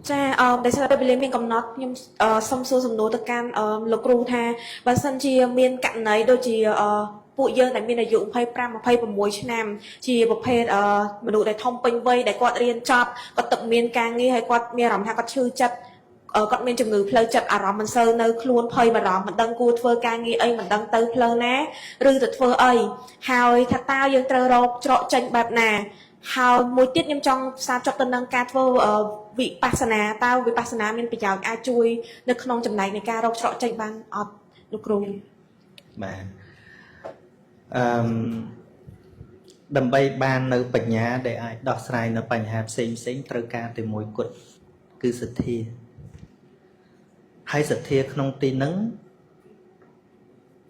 Cha để sao đây bên mình cầm nót nhưng xong xưa sầm nối tất can lục ru tha và sân chia miên cạnh này đôi chỉ bụi dơ tại miên là dụng phay pram mà phay vào muối nam chỉ một phay mà đủ để thông pin vây để quạt riêng chop có tập miên càng nghi hay quạt miên rắm hay quạt chư chặt có miên chừng ngừ phơi chặt rắm mình sơ nơi luôn phay mà rắm mình đăng cua phơi càng nghi ấy mình đăng tới phơi ná rư tịch phơi ấy hào thật tao dương trơ rộp trọ tranh bạc nà hào mối tiết nhâm trong sao cho tân đăng ca phơi vị pasana tao vị pasana mình phải chào ai chui được không chấm này này ca rộp trọ tranh ban lục ru mà đầm bay banនៅបញ្ញាដែលអាចដោះស្រាយនៅបញ្ហាផ្សេងត្រូវការតែមួយគត់គឺសទ្ធាហើយសទ្ធាក្នុងទីហ្នឹង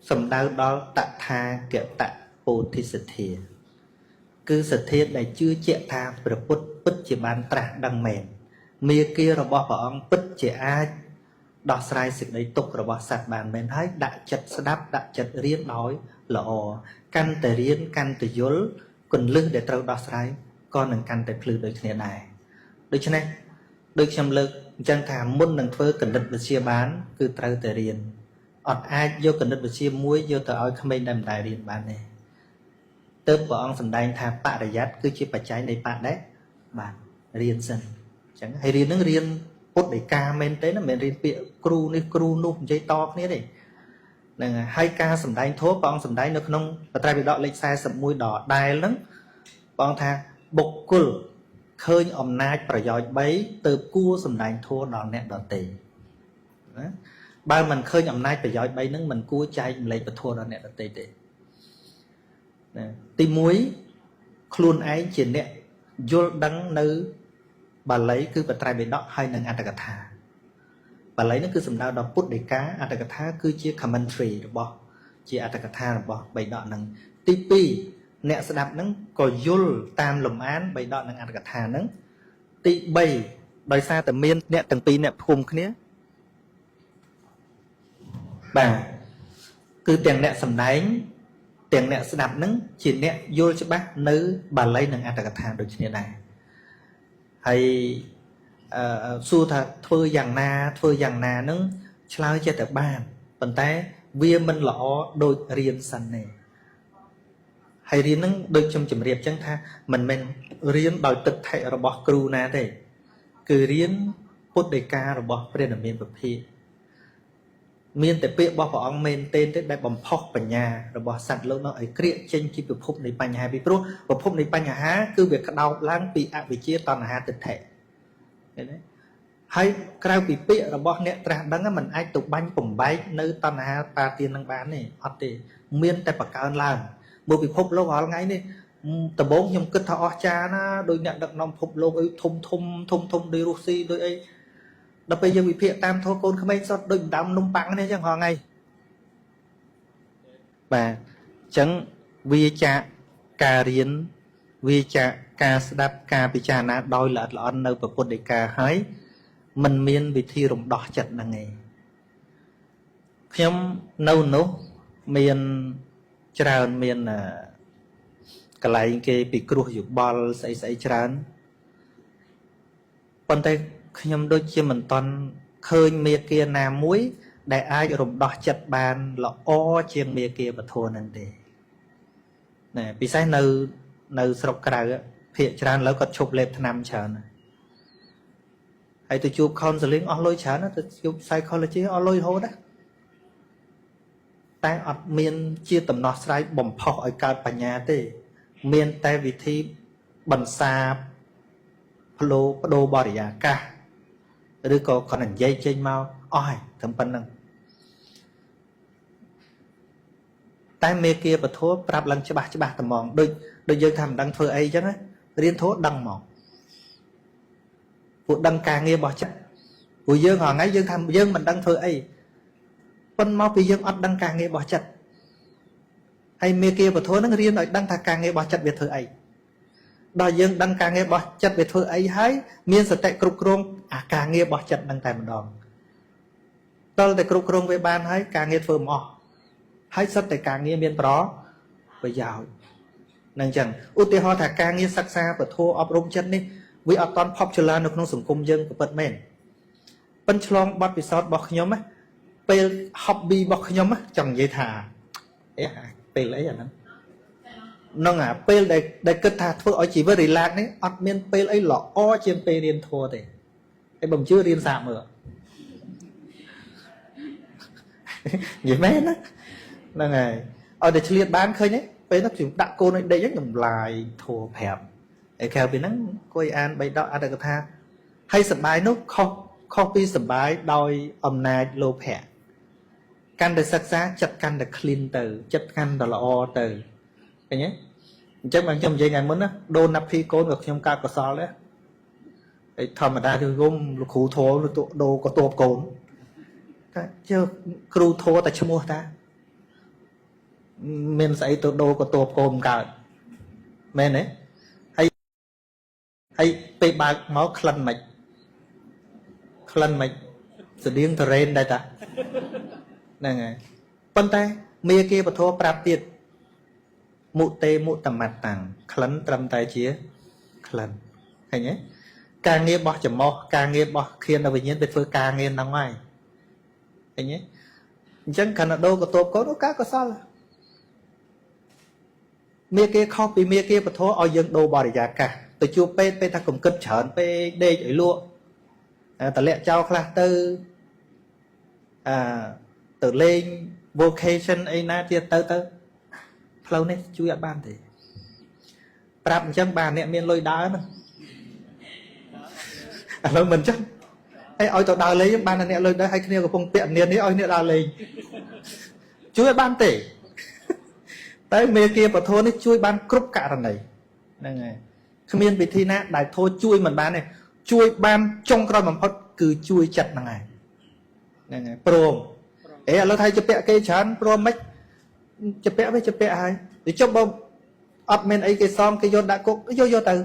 សំដៅដល់តថាគតពោធិសទ្ធាគឺសទ្ធាដែលជឿជាក់ថាព្រះពុទ្ធពិតជាបានត្រាស់ដឹងមែនមាគ៌ារបស់ព្រះអង្គពិតជាអាចដោះស្រាយសេចក្តីទុក្ខរបស់សត្វបានមែនហើយដាក់ចិត្តស្ដាប់ដាក់ចិត្តរៀនដោយល្អកាន់តែរៀនកាន់តែយល់គន្លឹះដែលត្រូវដោះស្រាយក៏នឹងកាន់តែភ្លឺដូចគ្នាដែរដូច្នេះដូចខ្ញុំលើកអញ្ចឹងថាមុននឹងធ្វើគណិតវិទ្យាបានគឺត្រូវតែរៀនអត់អាចយកគណិតវិទ្យាមួយយកទៅឲ្យក្មេងដែលមិនដែលរៀនបានទេទើបព្រះអង្គសម្ដែងថាបរិយ័តគឺជាបច្ច័យនៃបដិបានរៀនសិនអញ្ចឹងហើយរៀននឹងរៀនពុទ្ធដីកាមែនទេណាមិនមែនរៀនពាក្យគ្រូនេះគ្រូនោះនិយាយតគ្នាទេហ្នឹងហើយការសម្ដែងធម៌ព្រះអង្គសម្ដែងនៅក្នុងបត្រៃពិដកលេខ41ដដែលហ្នឹងព្រះអង្គថាបុគ្គលឃើញអំណាចប្រយោជន៍3ទៅគួរសម្ដែងធម៌ដល់អ្នកដទៃណាបើមិនឃើញអំណាចប្រយោជន៍3ហ្នឹងមិនគួរចែកម្លែកពធដល់អ្នកដទៃទេណាទី1ខ្លួនឯងជាអ្នកយល់ដឹងនៅបាលីគឺបត្រៃបិដកហើយនិងអត្តកថាបាលីហ្នឹងគឺសំដៅដល់ពុទ្ធដីកាអត្តកថាគឺជា commentary របស់ជាអត្តកថារបស់បិដកហ្នឹងទី2អ្នកស្ដាប់ហ្នឹងក៏យល់តាមលំអានបិដកនិងអត្តកថាហ្នឹងទី3ដោយសារតែមានអ្នកទាំងពីរអ្នកភូមិគ្នាបាទគឺទាំងអ្នកសម្ដែងទាំងអ្នកស្ដាប់ហ្នឹងជាអ្នកយល់ច្បាស់នៅបាលីនិងអត្តកថាដូចគ្នាដែរហើយសួរថាធ្វើយ៉ាងណាហ្នឹងឆ្លើយចេះតែបានប៉ុន្តែវាមិនល្អដូចរៀនសិនទេហើយរៀនហ្នឹងដូចខ្ញុំជម្រាបចឹងថាមិនមែនរៀនដោយទឹកថេរបស់គ្រូណាទេគឺរៀនពុទ្ធដីការបស់ព្រះនាមានពភាមានតែពាក្យរបស់ព្រះអង្គមែនទេដែលបំផុសបញ្ញារបស់សត្វលោកនោះឲ្យក្រៀកចេញពីពិភពនៃបញ្ហាពីព្រោះពិភពនៃបញ្ហាគឺវាក្តោបឡើងពីអវិជ្ជាតណ្ហាទិដ្ឋិឃើញទេហើយក្រៅពីពាក្យរបស់អ្នកត្រាស់ដឹងมันអាចទៅបាញ់បំបែកនៅតណ្ហាបាទាននឹងបានទេអត់ទេមានតែបង្កើនឡើងមួយពិភពលោករាល់ថ្ងៃនេះដំបូងខ្ញុំគិតថាអស្ចារ្យណាដោយអ្នកដឹកនាំពិភពលោកអីធំដោយរុស្ស៊ីដោយអីដល់ពេលយើងវិភាគតាមធម៌កូនក្មេងសុទ្ធដូចដើមនំប៉័ងនេះអញ្ចឹងហងៃបាទអញ្ចឹងវាចាការរៀនវាចាការស្ដាប់ការពិចារណាដោយល្អិតល្អន់នៅពុទ្ធដីកាហើយมันមានវិធីរំដោះចិត្តហ្នឹងឯងខ្ញុំនៅនោះមានច្រើនមានកន្លែងគេពិគ្រោះយោបល់ស្អីច្រើនប៉ុន្តែខ្ញុំដូចជាមិនតន់ឃើញមេគាណាមួយដែលអាចរំដោះចិត្តបានល្អជាងមេគាពធហ្នឹងទេណែពិសេសនៅស្រុកក្រៅភាគច្រើនឥឡូវគាត់ឈប់លេបថ្នាំច្រើនហើយទៅជួប counseling អស់លុយច្រើនទៅជួប psychology អស់លុយរហូតដែរតែអត់មានជាដំណោះស្រាយបំផុសឲ្យកើតបញ្ញាទេមានតែវិធីបន្សាបផ្លោបដូរបរិយាកាសឬក៏គាត់និយាយចេញមកអស់ហើយត្រឹមប៉ុណ្្នឹងតែមេគាពធប្រាប់ឡើងច្បាស់ត្មងដូចយើងថាមិនដឹងធ្វើអីអញ្ចឹងរៀនធម៌ដឹងមកពួកដឹងការងាររបស់ចិត្តពួកយើងហងៃយើងថាយើងមិនដឹងធ្វើអីប៉ុន្តែមកពីយើងអត់ដឹងការងាររបស់ចិត្តហើយមេគាពធហ្នឹងរៀនឲ្យដឹងថាការងាររបស់ចិត្តវាធ្វើអីដល់យើងដឹងការងាររបស់ចិត្តវាធ្វើអីហើយមានសតិគ្រប់គ្រងអាការងាររបស់ចិត្តហ្នឹងតែម្ដងដល់តែគ្រប់គ្រងវាបានហើយការងារធ្វើមិនអស់ហើយសិតតែការងារមានប្រយោជន៍នឹងអញ្ចឹងឧទាហរណ៍ថាការងារសិក្សាពធអប់រំចិត្តនេះ វាអត់តាន់ popular នៅក្នុងសង្គមយើងក៏ពិតមែនប៉ុន្តែឆ្លងបទពិសោធន៍របស់ខ្ញុំពេល hobby របស់ខ្ញុំចង់និយាយថាពេលអីអាហ្នឹងហ្នឹងពេលដែលគិតថាធ្វើឲ្យជីវិត relax នេះអត់មានពេលអីល្អជាងពេលរៀនធម៌ទេហើយបើមិនជឿរៀនសាកមើលនិយាយមែនណាហ្នឹងហើយឲ្យតែឆ្លៀតបានឃើញទេពេលនោះខ្ញុំដាក់កូនឲ្យដេកខ្ញុំឡាយធម៌ប្រាប់ហើយក្រៅពីហ្នឹងគួយអាន3ដកអត្ថកថាហើយសបាយនោះខុសពីសបាយដោយអំណាចលោភៈកាន់តែសិក្សាចិត្តកាន់តែ clean ទៅចិត្តកាន់តែល្អទៅឃើញទេអញ្ចឹងបើខ្ញុំនិយាយថ្ងៃមុនណាដូនណាភីកូនក៏ខ្ញុំកើតកសលដែរហើយធម្មតាគឺគុំលោកគ្រូធម៌ដូក៏តបកូនតែជើគ្រូធម៌តែឈ្មោះតាមានស្អីទៅដូក៏តបកូនកើតមែនទេហើយពេលបើកមកក្លិនមិនស្តៀងតរ៉េនដែរតាហ្នឹងហើយប៉ុន្តែមេគាពធប្រាប់ទៀតមុតេមុតមត្តាំងក្លិនត្រឹមតែជាក្លិនឃើញទេការងាររបស់ចំោះការងាររបស់ខៀនវិញ្ញាណទៅធ្វើការងារហ្នឹងហើយឃើញទេអញ្ចឹងកណ្ណដូក៏តបកូនការកុសលមេគាខុសពីមេគាពធឲ្យយើងដូរបរិយាកាសទៅជួបពេទ្យថាកុំគិតច្រើនពេកដេកឲ្យលក់តម្លាក់ចោលខ្លះទៅទៅលេង vocation អីណាទៀតទៅផ្លូវនេះជួយអត់បានទេប្រាប់អញ្ចឹងបានអ្នកមានលុយដើរហ្នឹងឥឡូវមិនអញ្ចឹងហើយឲ្យទៅដើរលេងបានតែអ្នកលុយដើរឲ្យគ្នាកំពុងពាក់នាននេះឲ្យអ្នកដើរលេងជួយអត់បានទេតែមេគាពធនេះជួយបានគ្រប់ករណីហ្នឹងហើយគ្មានវិធីណាដែលធោជួយមិនបានទេជួយបានចុងក្រោយបំផុតគឺជួយចិត្តហ្នឹងហើយហ្នឹងហើយព្រមឥឡូវថាជពាក់គេច្រើនព្រមមិនជពាក់វិញជពាក់ហើយទៅចុះបើអត់មានអីគេសំគេយកដាក់គុកយកទៅ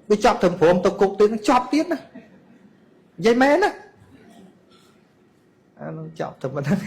វាចាប់ទៅព្រមទៅគុកទៀតចប់ទៀតណានិយាយមែនណាអានោះចប់ទៅប៉ុណ្ណឹង